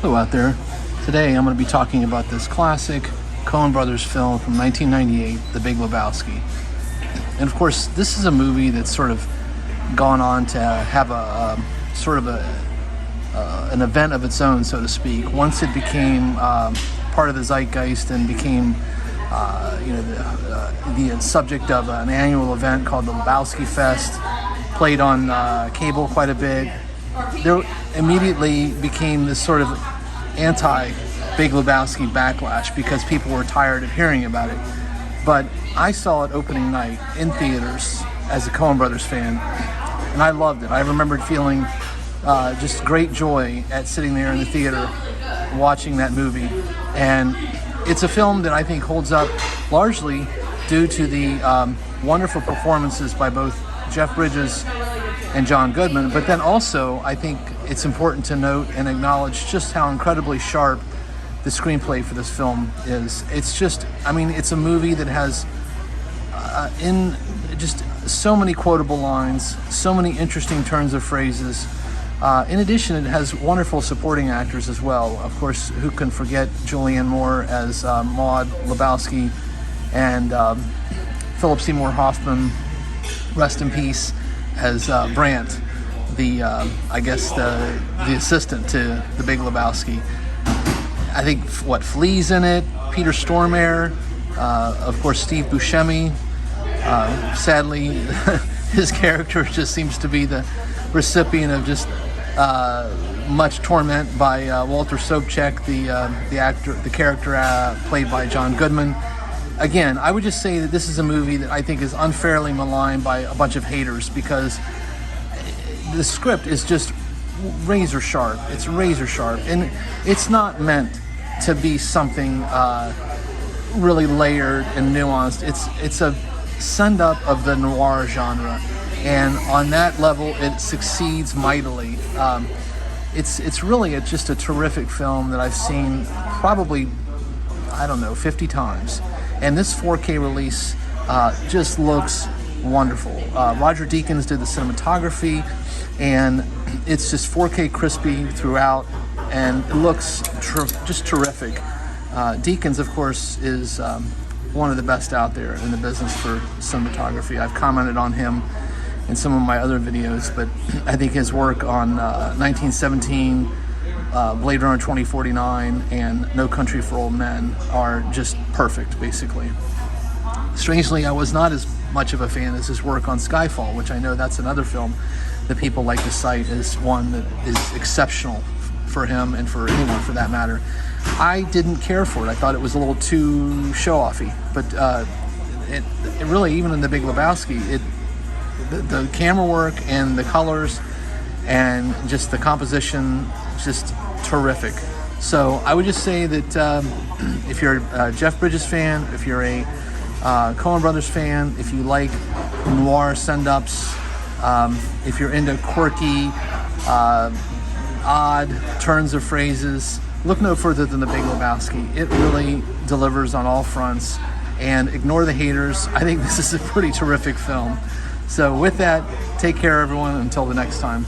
Hello out there. Today I'm going to be talking about this classic Coen Brothers film from 1998, The Big Lebowski. And of course, this is a movie that's sort of gone on to have an event of its own, so to speak. Once it became part of the zeitgeist and became the subject of an annual event called the Lebowski Fest, played on cable quite a bit. There immediately became this sort of anti-Big Lebowski backlash because people were tired of hearing about it. But I saw it opening night in theaters as a Coen Brothers fan, and I loved it. I remembered feeling just great joy at sitting there in the theater watching that movie. And it's a film that I think holds up largely due to the wonderful performances by both Jeff Bridges and John Goodman, but then also I think it's important to note and acknowledge just how incredibly sharp the screenplay for this film is. It's a movie that has in just so many quotable lines, so many interesting turns of phrases. In addition, it has wonderful supporting actors as well. Of course, who can forget Julianne Moore as Maude Lebowski, and Philip Seymour Hoffman, rest in peace, as Brandt, the assistant to the Big Lebowski. I think Flea's in it, Peter Stormare, of course Steve Buscemi. Sadly, his character just seems to be the recipient of just much torment by Walter Sobchak, the character played by John Goodman. Again, I would just say that this is a movie that I think is unfairly maligned by a bunch of haters because the script is just razor sharp. It's razor sharp, and it's not meant to be something really layered and nuanced. It's a send up of the noir genre, and on that level, it succeeds mightily. It's really just a terrific film that I've seen probably 50 times. And this 4K release just looks wonderful. Roger Deakins did the cinematography, and it's just 4K crispy throughout, and it looks just terrific. Deakins, of course, is one of the best out there in the business for cinematography. I've commented on him in some of my other videos, but I think his work on 1917, Blade Runner 2049, and No Country for Old Men are just perfect, basically. Strangely, I was not as much of a fan as his work on Skyfall, which I know that's another film that people like to cite as one that is exceptional for him and for anyone for that matter. I didn't care for it. I thought it was a little too show-offy, but it really, even in The Big Lebowski, the camera work and the colors and just the composition, just terrific. So I would just say that if you're a Jeff Bridges fan, if you're a Coen Brothers fan, if you like noir send-ups, if you're into quirky, odd turns of phrases, look no further than The Big Lebowski. It really delivers on all fronts, and ignore the haters. I think this is a pretty terrific film. So with that, take care everyone, until the next time.